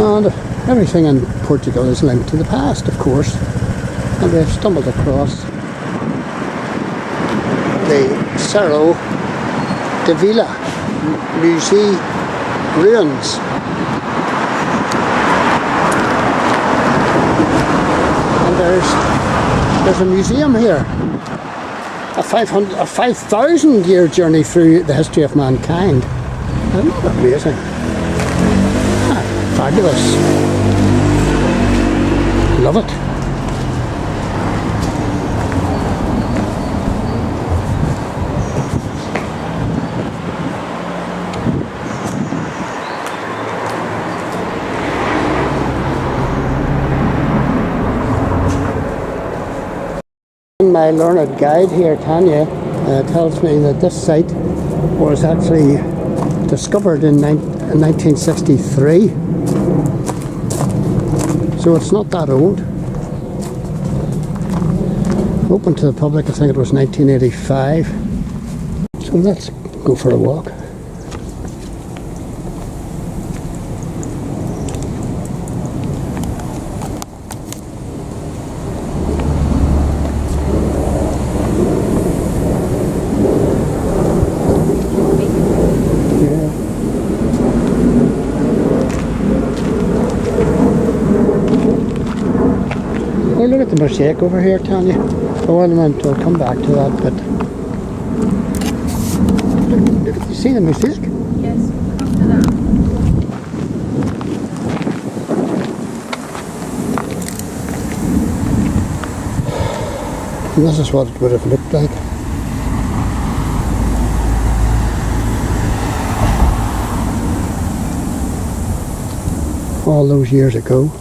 And everything in Portugal is linked to the past, of course. And we've stumbled across the Cerro Da Vila Museum ruins. And there's a museum here. A 5,000 year journey through the history of mankind. Isn't that amazing? Fabulous. Love it. My learned guide here, Tanya, tells me that this site was actually discovered in 1963. So it's not that old. Open to the public, I think it was 1985. So let's go for a walk. Oh, look at the mosaic over here, Tanya. Oh, I'll come back to that, but look, you see the mosaic? Yes, we'll come to that. And this is what it would have looked like. All those years ago.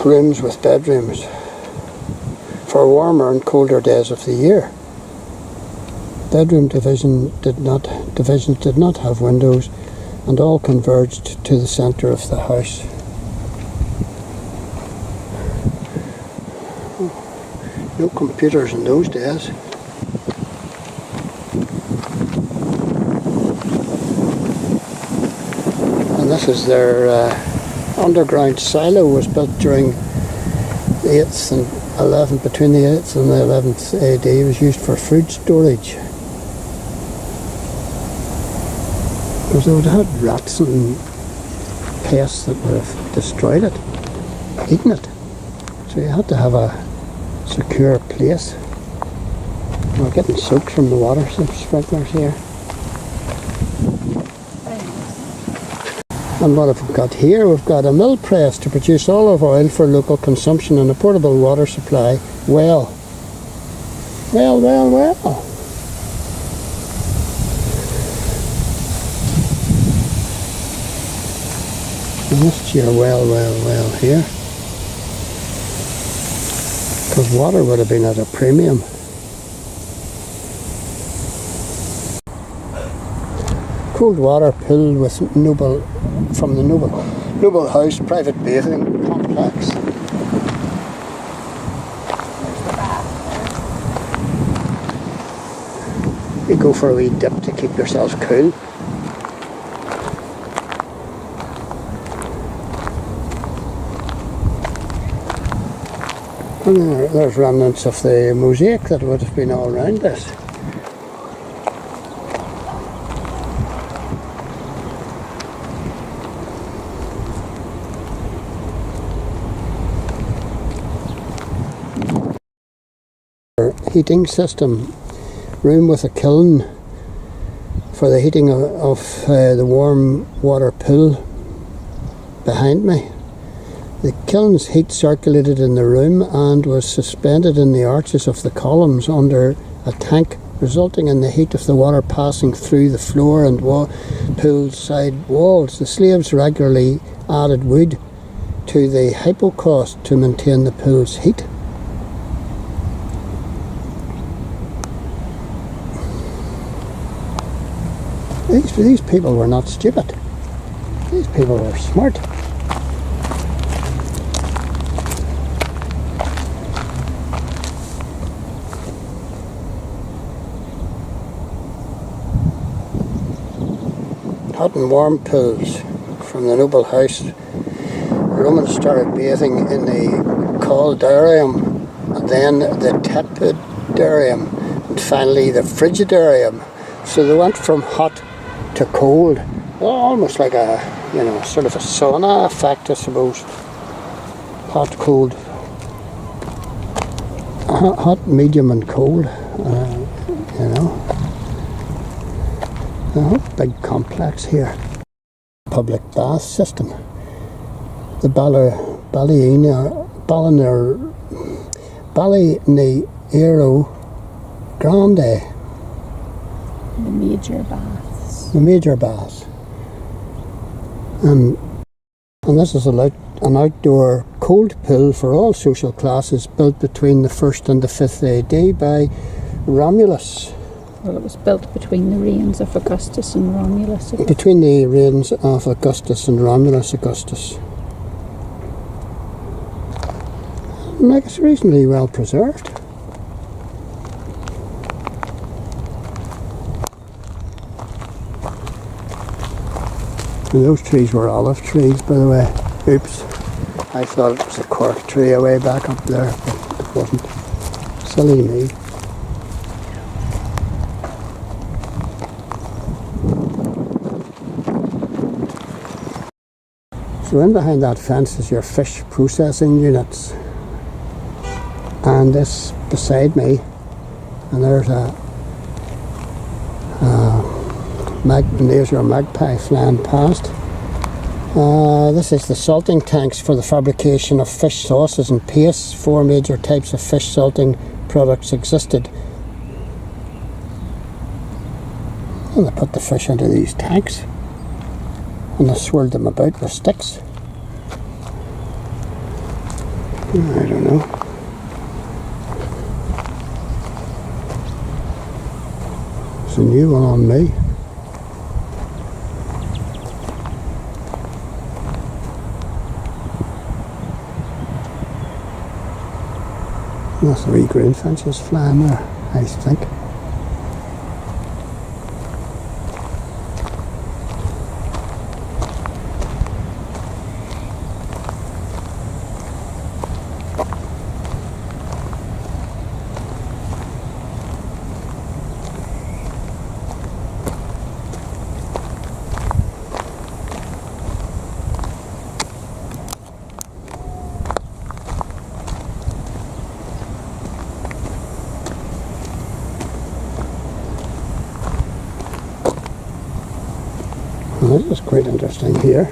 Rooms with bedrooms for warmer and colder days of the year. Bedroom divisions did not have windows, and all converged to the centre of the house. No computers in those days. And this is their underground silo. Was built during the 8th and 11th, between the 8th and the 11th AD. It was used for food storage. Because they would have had rats and pests that would have destroyed it, eaten it. So you had to have a secure place. We're getting soaked from the water sprinklers here. And what have we got here? We've got a mill press to produce olive oil for local consumption and a portable water supply. Well. And this your well here. Because water would have been at a premium. Cold water pool with from the Noble House private bathing complex. You go for a wee dip to keep yourselves cool. And there's remnants of the mosaic that would have been all around this. Heating system, room with a kiln for the heating of the warm water pool behind me. The kiln's heat circulated in the room and was suspended in the arches of the columns under a tank, resulting in the heat of the water passing through the floor and pool side walls. The slaves regularly added wood to the hypocaust to maintain the pool's heat. These people were not stupid. These people were smart. Hot and warm pools from the noble house. The Romans started bathing in the caldarium, and then the tepidarium, and finally the frigidarium. So they went from hot to cold, almost like a, sort of a sauna effect, I suppose. Hot, cold, hot, medium, and cold. A big complex here. Public bath system. The Balneario Grande. The major baths. The major baths. And this is an outdoor cold pool for all social classes, built between the 1st and the 5th AD by Romulus. Well, it was built between the reigns of Augustus and Romulus. Between the reigns of Augustus and Romulus Augustus. And I guess reasonably well preserved. And those trees were olive trees, by the way. Oops. I thought it was a cork tree away back up there, but it wasn't. Silly me. So in behind that fence is your fish processing units. And this beside me, and there's there's your magpie flying past. This is the salting tanks for the fabrication of fish sauces and pastes. 4 major types of fish salting products existed. And they put the fish into these tanks and they swirled them about with sticks. I don't know. It's a new one on me. That's the wee green finches flying there, I think. Well, this is quite interesting here.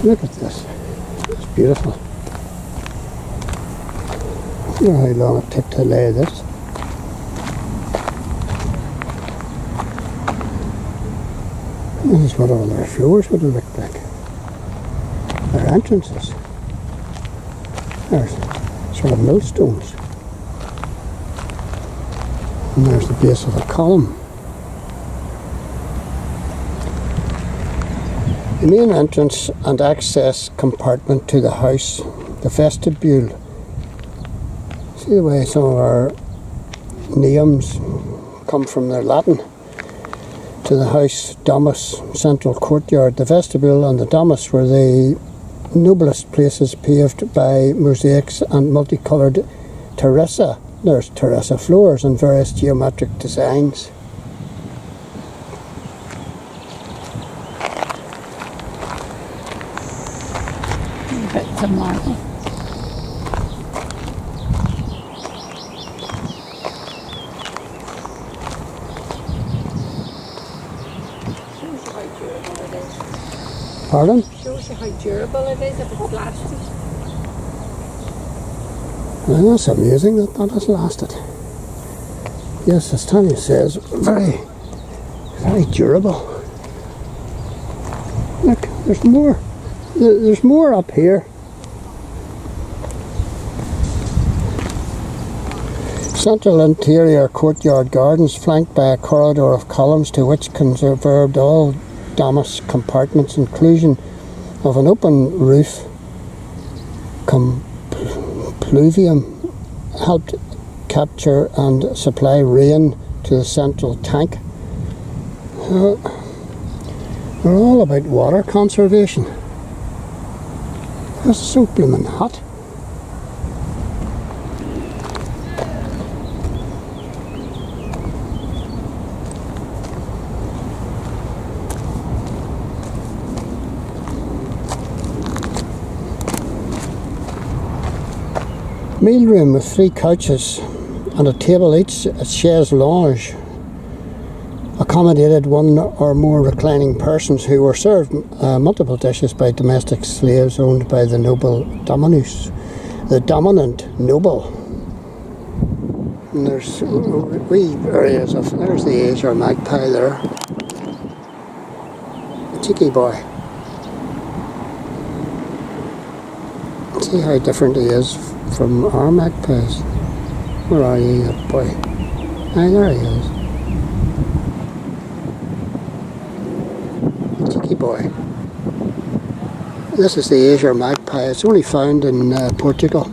Look at this. It's beautiful. I wonder how long it took to lay this. This is what all their floors would have looked like. Their entrances. There's sort of millstones. And there's the base of the column. The main entrance and access compartment to the house, the vestibule. See the way some of our names come from their Latin. To the house, domus, central courtyard. The vestibule and the domus were the noblest places paved by mosaics and multicoloured terraza. There's terraza floors and various geometric designs. Bits of marble. Shows you how durable it is. Pardon? Shows you how durable it is if it's lasted. Well, that's amusing that that has lasted. Yes, as Tanya says, very, very durable. Look, there's more. There's more up central interior courtyard gardens flanked by a corridor of columns to which conserved all damask compartments, inclusion of an open roof pluvium helped capture and supply rain to the central tank. They're all about water conservation. It's so blooming hot. Meal room with 3 couches and a table each at chaise lounge accommodated one or more reclining persons who were served multiple dishes by domestic slaves owned by the noble dominus, the dominant noble. And there's wee areas of, there's the azure magpie there, a cheeky boy. See how different he is from our magpies. Where are you, boy? Aye, there he is. Cheeky boy. This is the azure magpie. It's only found in Portugal.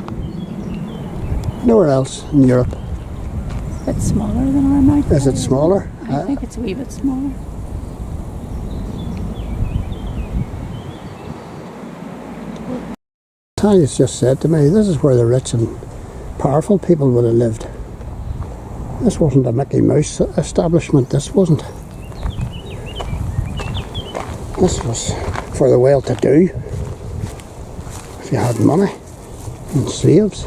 Nowhere else in Europe. A bit smaller than our magpie. Is it smaller? I think it's a wee bit smaller. Talia's just said to me, this is where the rich and powerful people would have lived. This wasn't a Mickey Mouse establishment, this wasn't. This was for the well-to-do, if you had money, and slaves.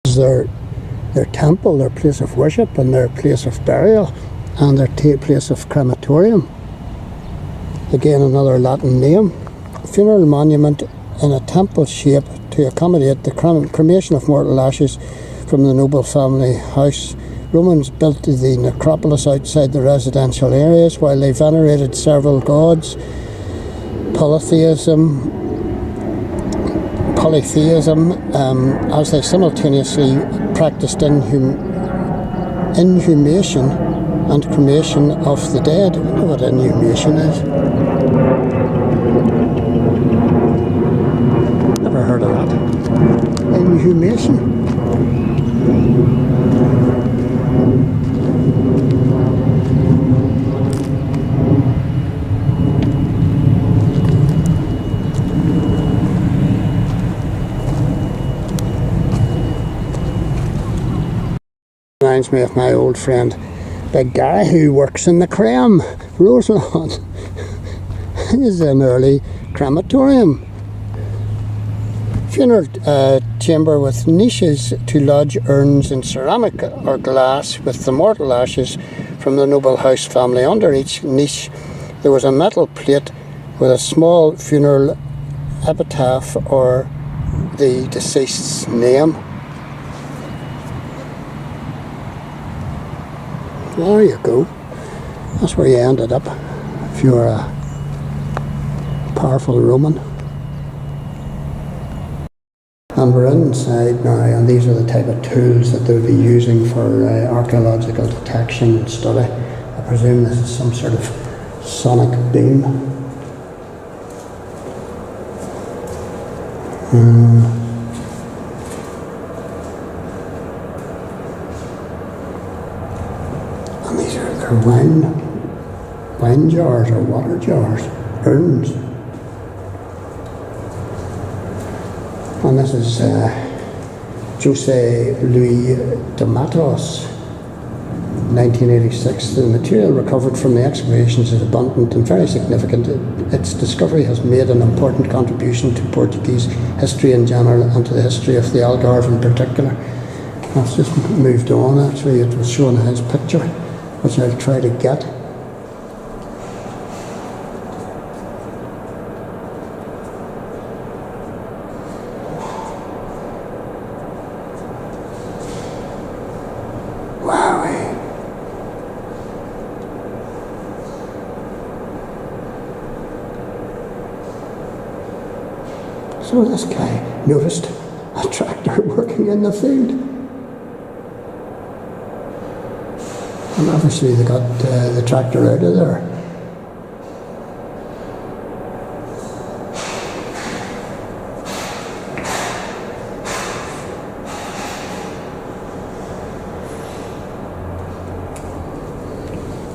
This is their temple, their place of worship, and their place of burial, and their place of crematorium. Again, another Latin name. Funeral monument in a temple shape to accommodate the cremation of mortal ashes from the noble family house. Romans built the necropolis outside the residential areas while they venerated several gods. Polytheism, as they simultaneously practiced inhumation and cremation of the dead. I wonder what inhumation is. Never heard of that. Inhumation. Reminds me of my old friend Big Gary, who works in the creme, Roselawn. It is an early crematorium. Funeral chamber with niches to lodge urns in ceramic or glass with the mortal ashes from the noble house family. Under each niche there was a metal plate with a small funeral epitaph or the deceased's name. There you go. That's where you ended up if you were a powerful Roman. And we're inside now, and these are the type of tools that they'll be using for archaeological detection and study. I presume this is some sort of sonic beam. And these are their wine jars or water jars, urns. And this is Jose Luis de Matos, 1986. The material recovered from the excavations is abundant and very significant. Its discovery has made an important contribution to Portuguese history in general and to the history of the Algarve in particular. That's just moved on. Actually, it was showing his picture, which I'll try to get. So this guy noticed a tractor working in the field. And obviously they got the tractor out of there.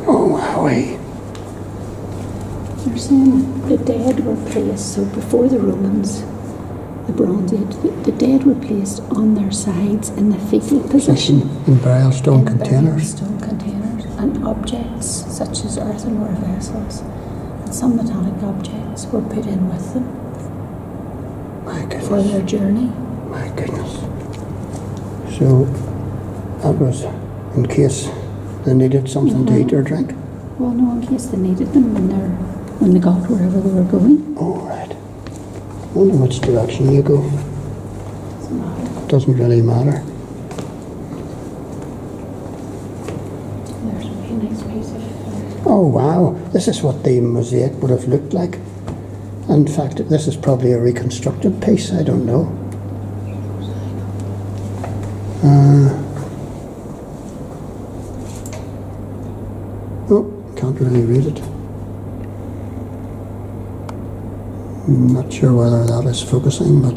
Oh, wowie. They're saying the dead were placed, so before the Romans, the Bronze Age, the dead were placed on their sides in the fetal position. In burial stone in containers. burial stone containers, and objects such as earthenware vessels and some metallic objects were put in with them My goodness. for their journey. My goodness. So that was in case they needed something to eat or drink. Well, no, in case they needed them when they got wherever they were going. Oh, right. Wonder which direction you go. Doesn't matter. Doesn't really matter. There's a really nice piece of Oh, wow. This is what the mosaic would have looked like. In fact, this is probably a reconstructed piece. I don't know. Oh, can't really read it. I'm not sure whether that is focusing, but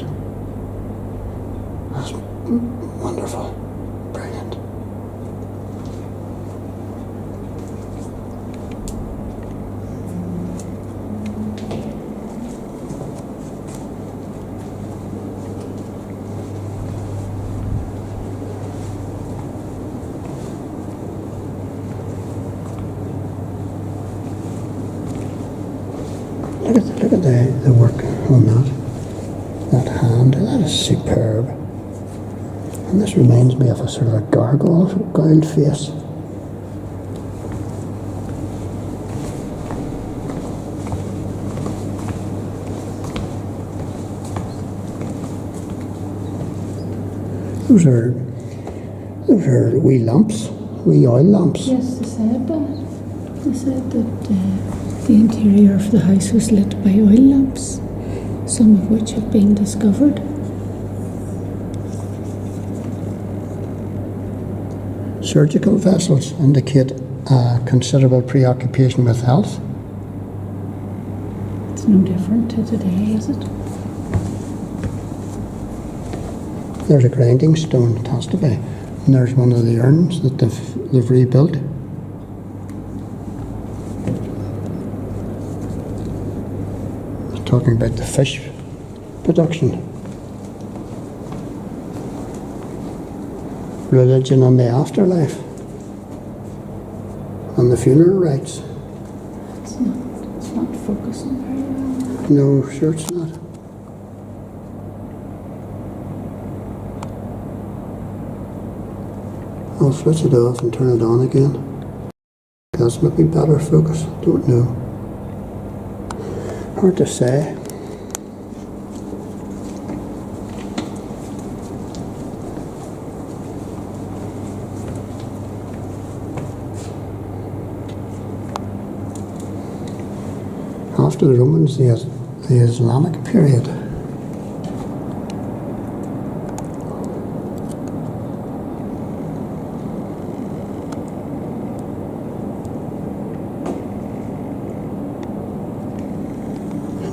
that's wonderful. Brilliant. Look at the work on that hand. That is superb. And this reminds me of a sort of a gargoyle face. Those are wee lamps, wee oil lamps. Yes, they said that. They said that the interior of the house was lit by oil lamps, some of which have been discovered. Surgical vessels indicate considerable preoccupation with health. It's no different to today, is it? There's a grinding stone, it has to be. And there's one of the urns that they've rebuilt. Talking about the fish production. Religion and the afterlife. And the funeral rites. It's not focusing very well. No, sure it's not. I'll switch it off and turn it on again. That's maybe better focus, don't know. Hard to say. After the Romans, the Islamic period.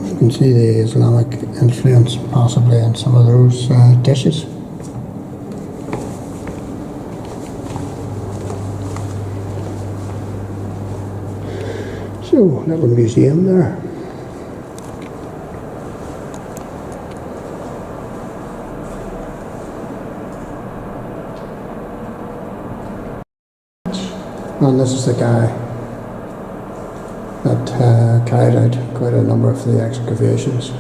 You can see the Islamic influence possibly in some of those dishes. So, little museum there. And this is the guy that carried out quite a number of the excavations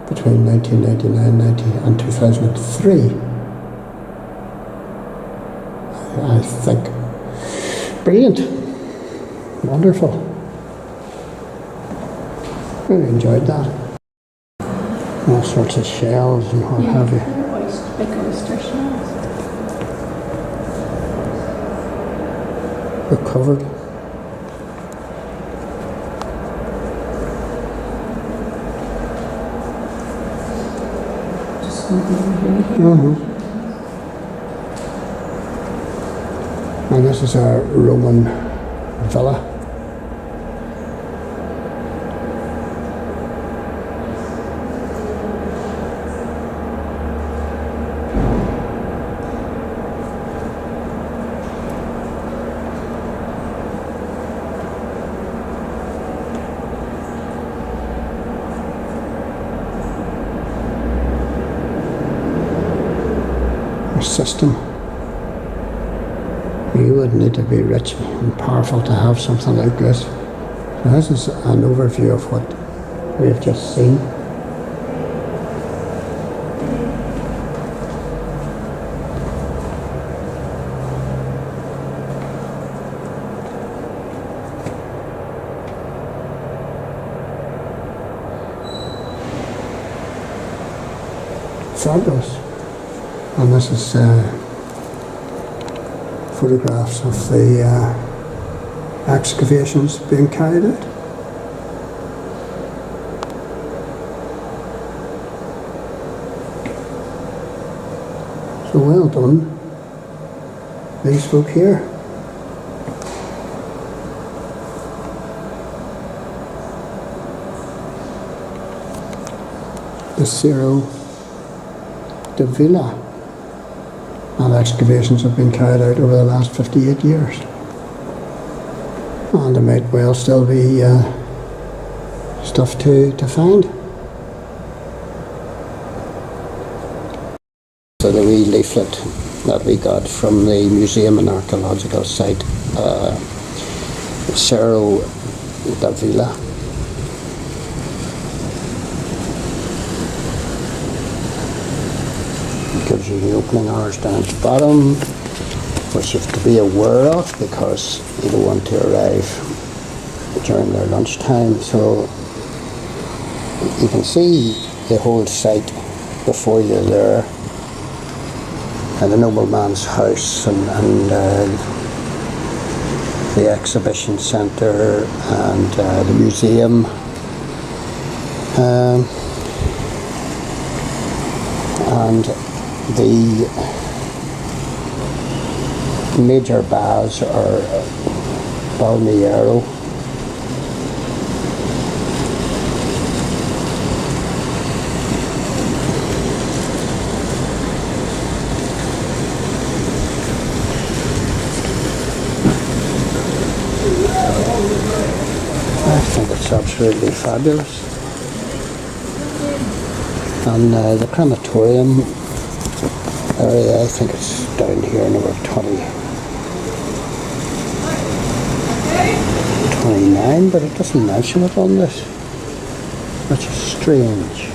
between 1999 and 2003. I think. Brilliant. Wonderful. Really enjoyed that. All sorts of shells and what have you. Big oyster shells. They're covered. where they were here. And this is a Roman villa. System. You would need to be rich and powerful to have something like this. So this is an overview of what we've just seen. Fabulous. And this is photographs of the excavations being carried out. So well done, these folk here. The Cerro Da Vila. And excavations have been carried out over the last 58 years. And there might well still be stuff to find. So the wee leaflet that we got from the museum and archaeological site, Cerro Da Vila. Gives you the opening hours down at the bottom, which you have to be aware of because you don't want to arrive during their lunchtime. So you can see the whole site before you're there, and the nobleman's house and the exhibition centre and the museum. And the major baths are Balneario, I think it's absolutely fabulous. And the crematorium area, I think it's down here, number 29, but it doesn't mention it on this, which is strange.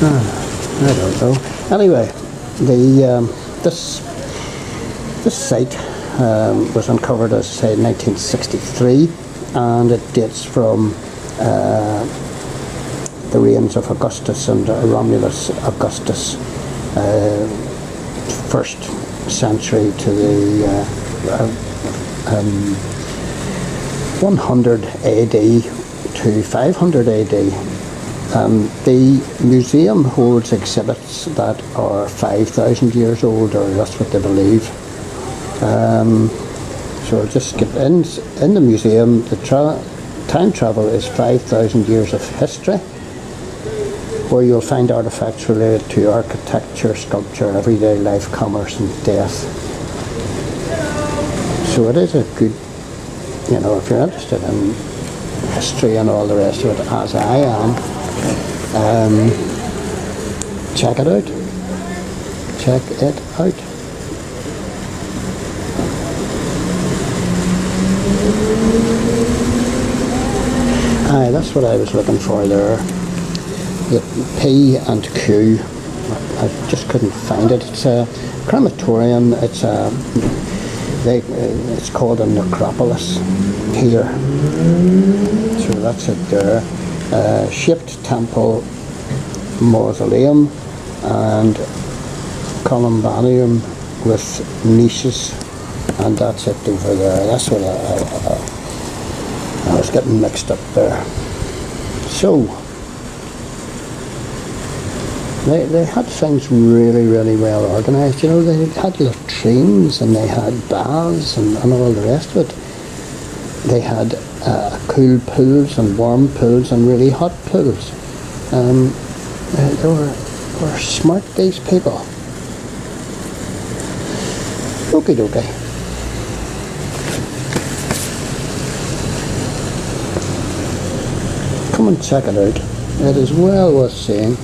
I don't know. Anyway, this site was uncovered, as I say, in 1963, and it dates from the reigns of Augustus and Romulus Augustus, 1st century to the 100 AD to 500 AD. The museum holds exhibits that are 5,000 years old, or that's what they believe. So just skip in the museum. The time travel is 5,000 years of history, where you'll find artifacts related to architecture, sculpture, everyday life, commerce and death. So it is a good, if you're interested in history and all the rest of it, as I am, check it out. Check it out. Aye, that's what I was looking for there. The P and Q. I just couldn't find it. It's a crematorium. It's called a necropolis here. So that's it there. Shaped temple, mausoleum, and columbarium with niches, and that's it over there. That's what I was getting mixed up there. So They had things really, really well organised. You know, they had latrines and they had baths and all the rest of it. They had cool pools and warm pools and really hot pools. They were smart, these people. Okie dokie. Come and check it out. It is well worth seeing.